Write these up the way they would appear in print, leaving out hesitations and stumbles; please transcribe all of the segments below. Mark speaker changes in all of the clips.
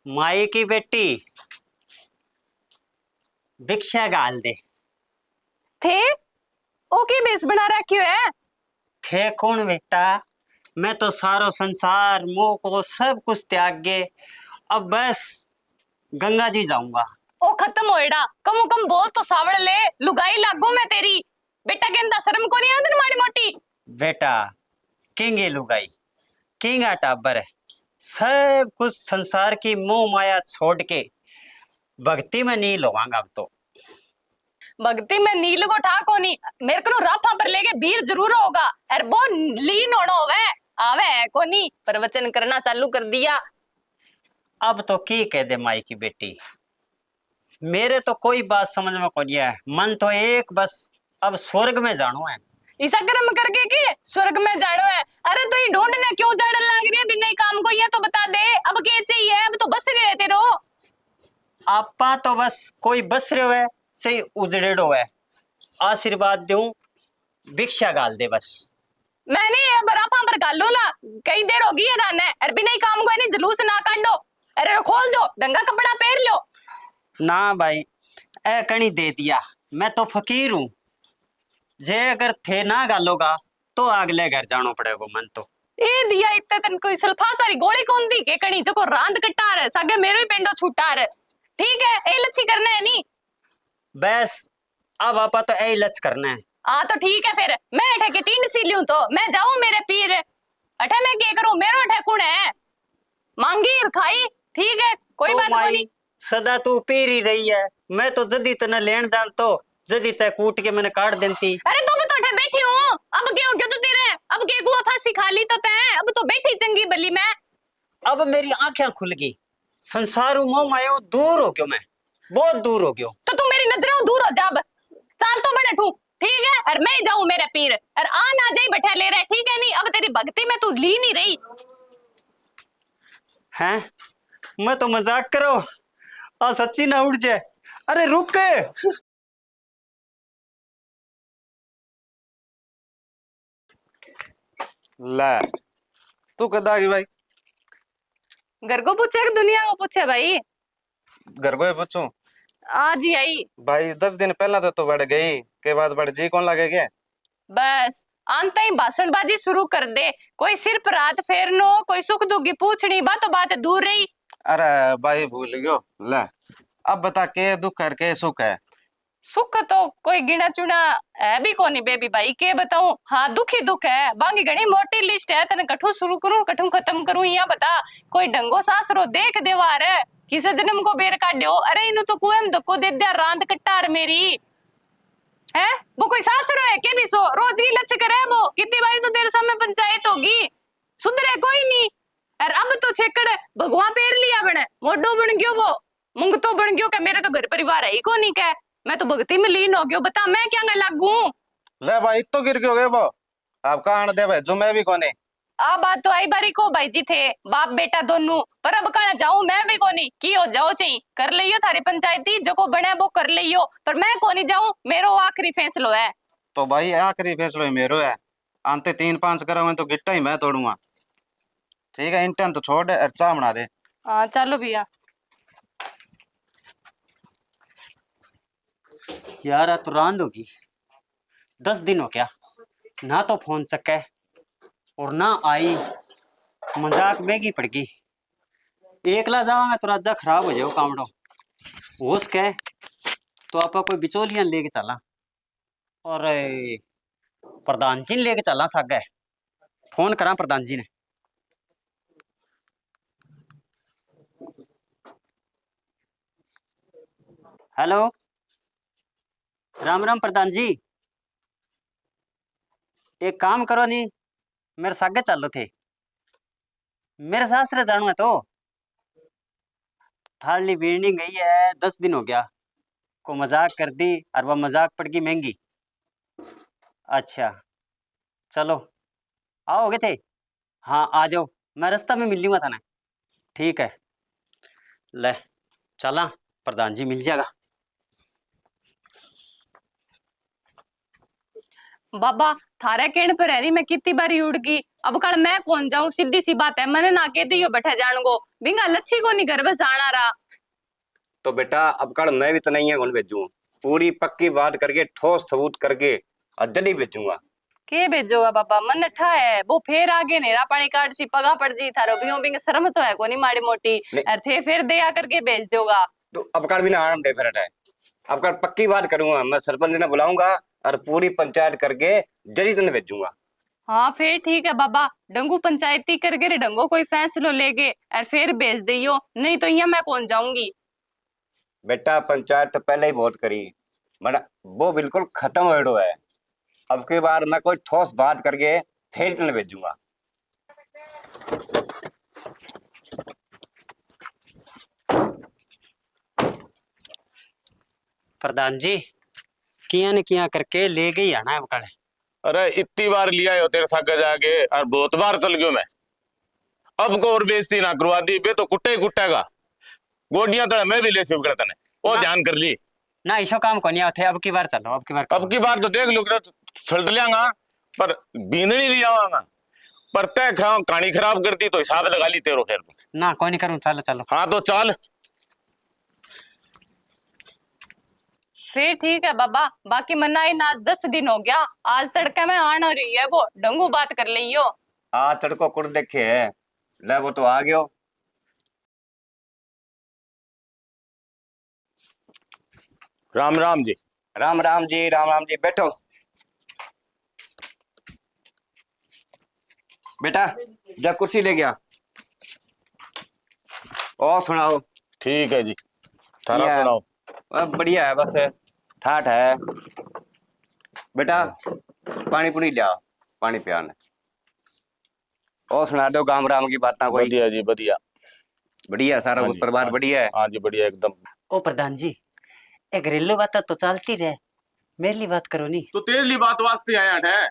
Speaker 1: माई की बेटी भिक्षा गाल दे।
Speaker 2: थे ओके बेस बना रखी है।
Speaker 1: थे कौन बेटा? मैं तो सारो संसार मोह को सब कुछ त्याग के अब बस गंगा जी जाऊंगा।
Speaker 2: ओ खत्म होएड़ा, कम कम बोल तो सावड़ ले, लुगाई लागू मैं तेरी। बेटा कहंदा शर्म को नहीं आती माड़ी मोटी?
Speaker 1: बेटा किंगे लुगाई किंगा टाबर है, सब कुछ संसार की मोह माया छोड़ के भक्ति में नहीं लोगांगा अब तो।
Speaker 2: भक्ति में नील को ठा कोनी, मेरे को राफा पर लेके भीड़ जरूर होगा। अरे वो लीन होना होवे आवे है कोनी, प्रवचन करना चालू कर दिया।
Speaker 1: अब तो की कह दे माई की बेटी, मेरे तो कोई बात समझ में को नहीं है। मन तो एक बस अब स्वर्ग में जानो है।
Speaker 2: ऐसा कर्म करके कि स्वर्ग में जाड़ो है। अरे तो ये ढूंढने क्यों जाड़न लाग रही है बिना ही काम को? ये तो बता दे अब क्या चाहिए? अब तो बस रहे रहते रहो।
Speaker 1: आपा तो बस कोई बस रहे है सही उजड़ेड़ो है, आशीर्वाद दूं भिक्षा गाल दे बस।
Speaker 2: मैंने ये बराफा पर गालू ला, कई देर होगी ये राने। अरे बिना ही काम को नहीं जलूस ना काटो। अरे खोल दो, ढंगा कपड़ा पहन लो।
Speaker 1: ना भाई ए कणी दे दिया, मैं तो फकीर हूँ। जे अगर थे ना गालोगा तो अगले घर जानो पड़ेगा मन तो।
Speaker 2: ए दिया इतने तन कोई सल्फा सारी गोली कौन दी के कणी जो को रांद कट्टा रे सागे मेरो ही पेंडो छूटा रे। ठीक है ए लच्छी करना है नी
Speaker 1: बस अब आपा तो यही लच करना है।
Speaker 2: हाँ तो ठीक है फिर मैं अठे के टींड सी लूं तो मैं जाऊं मेरे पीर। अठे मैं क्या करूं? मेरो अठे कुण है मांगी खाई। ठीक है कोई
Speaker 1: तो
Speaker 2: बात
Speaker 1: माई
Speaker 2: नहीं।
Speaker 1: सदा तू पीर ही रही है, मैं तो जदी तना लेन जान तो जदी तय कूट के मैंने काट देती।
Speaker 2: अरे तो मैं तो अठे बैठी हूं, अब क्या हो गया तो तेरे? अब के गुआ फांसी खा ली तो तै, अब तो बैठी चंगी भली मैं।
Speaker 1: अब मेरी आंखें खुल गई, संसार मोह मायो दूर हो गयो, मैं बहुत दूर हो गयो।
Speaker 2: तो तू मेरी नजरों दूर हो जा अब। चाल तो बने तू ठीक है, और मैं जाऊं मेरे पीर और आ ना जाई बैठा ले रहा। ठीक है नहीं अब तेरी भक्ति में तू ली नहीं रही।
Speaker 1: हैं मैं तो मजाक करो आ सच्ची ना उड़ जाए। अरे रुक
Speaker 3: ला तू कदा की भाई?
Speaker 2: घर को पूछे कि दुनिया को पूछे भाई?
Speaker 3: घर को ही पूछूं?
Speaker 2: आज ही आई
Speaker 3: भाई 10 दिन पहला तो बढ़ गई के बाद बढ़ जी कौन लगे क्या?
Speaker 2: बस आंता ही भाषणबाजी शुरू कर दे। कोई सिर पर हाथ फेरनो, कोई सुख दुख की पूछनी, बातों बात दूर रही।
Speaker 3: अरे भाई भूल गयो। ले अब बता के दुख है के सुख है?
Speaker 2: सुख तो कोई गिना चुना है भी कोनी बेबी भाई, के बताऊं। हाँ दुख ही दुख है, बाकी घनी मोटी लिस्ट है। तने कठू शुरू करूं कठू खत्म करूं यहाँ बता। कोई ढंगो सासरो देख देवार है किसे जन्म को बेर काट्यो। अरे इनु तो कुएं धक्को दे दिया रांद कट्टार मेरी है। वो कोई सासरो है के भी सो रोज ही लच करे वो। कितनी बारी तो तेरे सामने पंचायत होगी, सुधरे कोई नहीं। और अब तो छेकड़ भगवा पेर लिया बने, मोडो बन गयो वो, मुंग तो बन गयो। क्या मेरे तो घर परिवार है ही को नहीं क्या? मैं तो भक्ति में लीन हो गयो, बता मैं क्या लागू?
Speaker 3: ले भाई तो गिर क्यों गए वो? आप कहाँ दे भाई जो मैं भी कोने।
Speaker 2: आ बात तो आई बारी को भाई जी थे बाप बेटा दोनों, पर अब कहा जाऊं मैं भी कोनी की हो जाओ चाहिए कर लियो थारी पंचायती जो को बने वो कर लियो, पर मैं कोनी जाऊं। मेरो आखिरी फैसलो है।
Speaker 3: तो भाई आखिरी फैसलो ही मेरो है। आंते 3-5 करोगे तो गिट्टा ही मैं तोड़ूंगा। ठीक है इंटन तो छोड़ और चाह बना दे।
Speaker 2: हाँ चलो भैया।
Speaker 1: यार आ तो रांद होगी, 10 दिन हो गया ना तो फोन चक्के और ना आई। मजाक महंगी पड़ गई, एकला जावांगा तो राजा खराब हो जाओ कामड़ो। होश के तो आपा कोई बिचौलियां लेके चला और प्रधान जी ने लेके चला सागे। फोन करा प्रधान जी ने। हेलो राम राम प्रधान जी, एक काम करो नी, मेरे सागे चलो थे, मेरे सासरे जानो है तो थाली बीड़नी गई है। 10 दिन हो गया को मजाक कर दी और वह मजाक पड़ गई महंगी। अच्छा चलो आओगे थे? हाँ आ जाओ, मैं रास्ता में मिल लूंगा था ना। ठीक है ले चला, प्रधान जी मिल जाएगा।
Speaker 2: बाबा थारे कहने पर है मैं कितनी बारी उड़ गई। अब कल मैं कौन जाऊं, सीधी सी बात है, मैंने ना कह दियो बैठे जान गो बिंगा लच्छी को नहीं घर बस आना रहा।
Speaker 4: तो बेटा अब कल मैं भी तो नहीं है कौन भेजूंगा, पूरी पक्की बात करके ठोस सबूत करके और जल्दी भेजूंगा।
Speaker 2: के भेजोगा बाबा, मन ठा है वो फिर आगे नेरा पानी काट सी पगा पड़ जी थारो बियो बिंग शर्म तो है कोनी माड़ी मोटी,
Speaker 4: नहीं।
Speaker 2: और थे फिर दया करके भेज दोगा।
Speaker 4: तो अब कल भी ना आराम दे फिर हटाए, अब कल पक्की बात करूंगा, मैं सरपंच ने बुलाऊंगा और पूरी पंचायत करके जल्दी तुम्हें भेजूंगा।
Speaker 2: हाँ फिर ठीक है बाबा, डंगू पंचायती करके रे डंगो कोई फैसलो लेगे और फिर भेज दियो, नहीं तो यहाँ मैं कौन जाऊंगी।
Speaker 4: बेटा पंचायत तो पहले ही बहुत करी, मगर वो बिल्कुल खत्म हो है, अब के बाद मैं कोई ठोस बात करके फिर तुम्हें भेजूंगा।
Speaker 1: प्रधान जी किया न किया करके ले गई आना है कल।
Speaker 5: अरे इतनी बार लिया हो तेरे साथ जाके और बहुत बार चल गयो मैं, अब को और बेइज्जती ना करवा दी बे तो कुट्टे कुट्टेगा गोडियां तो मैं भी ले शिव करता ने वो
Speaker 1: ना।
Speaker 5: ध्यान कर ली।
Speaker 1: ना ऐसा काम को नहीं थे, अब की बार चलो, अब की बार
Speaker 5: अब की बार तो देख लो छलट लियांगा पर बींदनी ले जावांगा, पर तय कहानी खराब करती तो हिसाब लगा ली तेरो खैर।
Speaker 1: ना कोई नहीं करूँ, चलो चलो।
Speaker 5: हाँ तो चल
Speaker 2: फिर ठीक है बाबा, बाकी मना इन आज 10 दिन हो गया, आज तड़के में आना रही है वो डंगू बात कर लियो।
Speaker 4: आज तड़को कुड़ देखे है, ले वो तो आ गयो।
Speaker 5: राम राम जी।
Speaker 4: राम राम जी, राम राम जी, बैठो बेटा, जा कुर्सी ले गया और सुनाओ।
Speaker 5: ठीक है जी, थारा
Speaker 4: या।
Speaker 5: सुनाओ।
Speaker 4: अब बढ़िया है, बस ठाठ है। बेटा पानी पुनी लिया, पानी पियाने और सुना दो गांव राम की बातें कोई।
Speaker 5: बढ़िया जी बढ़िया।
Speaker 4: बढ़िया सारा
Speaker 5: हाँ
Speaker 4: कुछ
Speaker 5: जी,
Speaker 4: परिवार
Speaker 5: हाँ।
Speaker 4: बढ़िया है।
Speaker 5: हाँ जी बढ़िया एकदम।
Speaker 1: ओ प्रधान जी, एक घरेलू बात तो चलती रहे, मेरे लिए बात करो नहीं।
Speaker 5: तो तेरे लिए बात वास्ते आया है।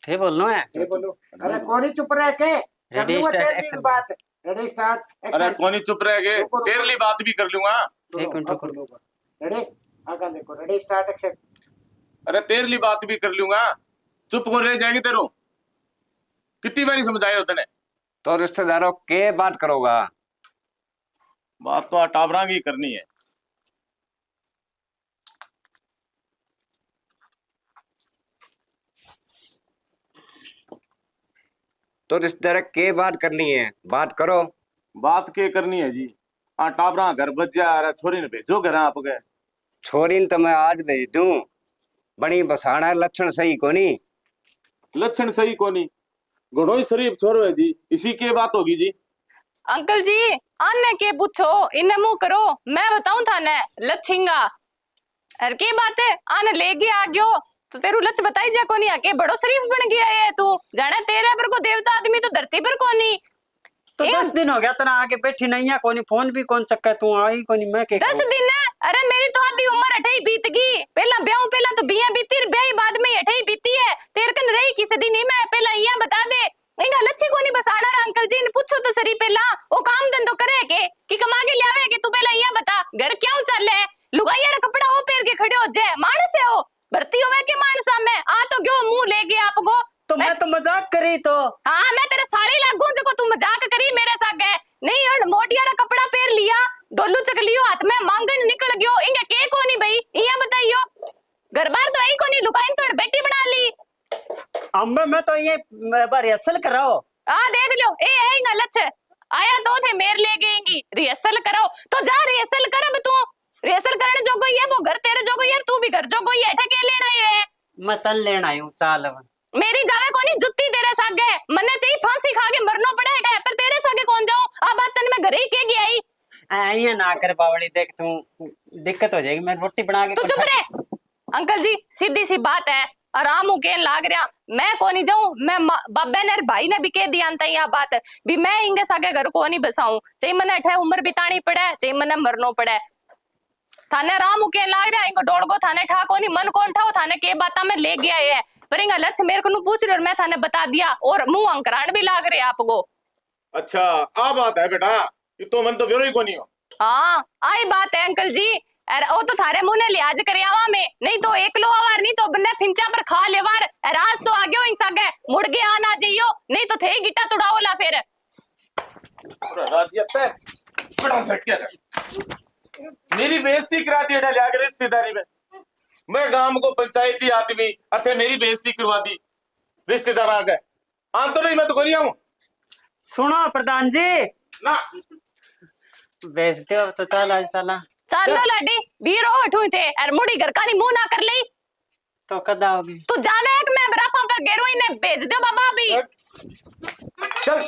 Speaker 1: थे बोलना है।
Speaker 6: ये बोलो। अरे कौन ही चुप रह के कर
Speaker 1: रेडी
Speaker 6: लूंगा
Speaker 1: स्टार्ट
Speaker 6: तेरी
Speaker 1: एक्शन।
Speaker 6: बात। रेडी स्टार्ट
Speaker 5: अरे
Speaker 6: एक्शन।
Speaker 5: कौन ही चुप रह गए,
Speaker 6: रुको, रुको।
Speaker 5: तेरे लिए बात भी कर लूंगा।
Speaker 1: एक मिनट रुको।
Speaker 6: रेडी आगे देखो, रेडी स्टार्ट एक्शन।
Speaker 5: अरे तेरे लिए बात भी कर लूंगा, चुप को रह जाएगी तेरू, कितनी बारी समझाए होते ने।
Speaker 4: तो रिश्तेदारों के बात करोगा?
Speaker 5: बात तो टाबरा की करनी है।
Speaker 4: तो रिश्तेदार के बात करनी है, बात करो।
Speaker 5: बात के करनी है जी, हाँ टाबरा घर बच जा, अरे छोरी ने भेजो घर आप गए।
Speaker 4: छोरी ने तो मैं आज भेज दूं, बड़ी बसाना लक्षण सही कोनी।
Speaker 5: लक्षण सही कोनी, घणो ही शरीफ छोरो है जी, इसी के बात होगी जी।
Speaker 2: अंकल जी आने के पूछो, इन्हें मुंह करो, मैं बताऊं थाने लच्छिंगा। अरे की बात है, आने ले गया आ गयो तो तेरू लच बताई जा कोनी, आके बड़ो शरीफ बन गया है तू, जाने तेरे पर को देवता आदमी तो धरती पर कोनी।
Speaker 1: तो
Speaker 2: ए,
Speaker 1: 10 दिन हो गया तना आके बैठी नहीं है, कोनी फोन भी कौन चक्का, तू आई कोनी, मैं के
Speaker 2: 10 दिन है? अरे मेरी तो आधी उम्र अठई बीत गई, पहला ब्याह पहला तो बिया बीती, ब्याह बाद में अठई बीती है, तेरे कन रही किस दिन ही मैं पहला यहाँ बता दे। इंगा लच्छी कोनी बस आना रा अंकल जी ने पूछो तो सरी पहला, ओ काम धंधो करे के कि कमा के लावे के, तू पहला यहाँ बता घर क्यों चले, लुगाइया रा कपड़ा वो पहन के खड़े हो जाए, मानस है हो भर्ती होवे के मानसा में आ तो गयो मुंह ले गया आपको।
Speaker 1: तो मैं तो मजाक करी तो।
Speaker 2: हाँ मैं तेरे सारी लागू जको तू मजाक करी मेरे साथ है, नहीं हण मोटिया रा कपड़ा पहन लिया, डोलू चक लियो हाथ में, मांगन निकल गयो, इंगे के कोनी भाई इया बताइयो, घर बार तो आई कोनी, लुकाइन तो बेटी बना ली।
Speaker 1: अम्बे मैं तो ये रिहर्सल कराओ।
Speaker 2: आ देख लो ए इंगा लछ आया तो थे मेर ले गएंगी, रिहर्सल करो तो जा रिहर्सल कर, अब तू रिहर्सल करने जो कोई है वो घर तेरे जो कोई है, तू भी घर जो कोई है, ठके लेना है।
Speaker 1: मैं तन लेना आई हूँ साल।
Speaker 2: मेरी जावे कोनी जुत्ती तेरे सागे, मन्ने चाहिए फांसी खा के मरनो पड़े है, पर तेरे सागे कौन जाऊं, आ बात तने मैं घरे ही के गई आई।
Speaker 1: ये ना कर बावड़ी, देख तू दिक्कत हो जाएगी, मैं रोटी बना के
Speaker 2: तू चुप रहे अंकल जी, सीधी सी बात है, आराम हो के लाग रहा, मैं को नहीं जाऊं, मैं बाबे ने भाई ने भी कह दिया यह बात भी मैं इंगे सागे घर को नहीं बसाऊं, चाहिए मने अठे उम्र बितानी पड़े, चाहिए मने मरनो पड़े, थाने राम उके लाग रहा इनको डोड़गो थाने ठा कोनी, मन कौन ठाओ थाने के बाता में ले गया है, पर इंगा लक्ष्य मेरे को पूछ रहे और मैं थाने बता दिया, और मुंह अंकरान भी लाग रहे आपको।
Speaker 5: अच्छा आ बात है बेटा, ये तो मन तो बेरो ही कोनी हो।
Speaker 2: हाँ आई बात है अंकल जी, अरे ओ तो थारे मुंह ने लिहाज कर आवा में, नहीं तो एक लो आवार, नहीं तो बन्ने फिंचा पर खा लेवार। राज तो आगे हो इंसागे मुड़ के आना जाइयो, नहीं तो थे गिट्टा तुड़ाओला फिर।
Speaker 5: बड़ा सेट क्या मेरी बेइज्जती करा दी डाल आगे रिश्तेदारी में। मैं गांव को पंचायती आदमी अरे मेरी बेइज्जती करवा दी रिश्तेदार आ गए। आन तो नहीं मैं तो गोली आऊं
Speaker 1: सुनो प्रधान जी,
Speaker 5: ना
Speaker 1: बेचते हो तो चल चला
Speaker 2: चलो लाडी बीरो उठू थे और मुड़ी घर का नहीं मुंह ना कर ली।
Speaker 1: तो कद आओगे?
Speaker 2: तू जाने एक मैं बराफा पर गेरू इन्हें भेज दो बाबा अभी।
Speaker 5: चल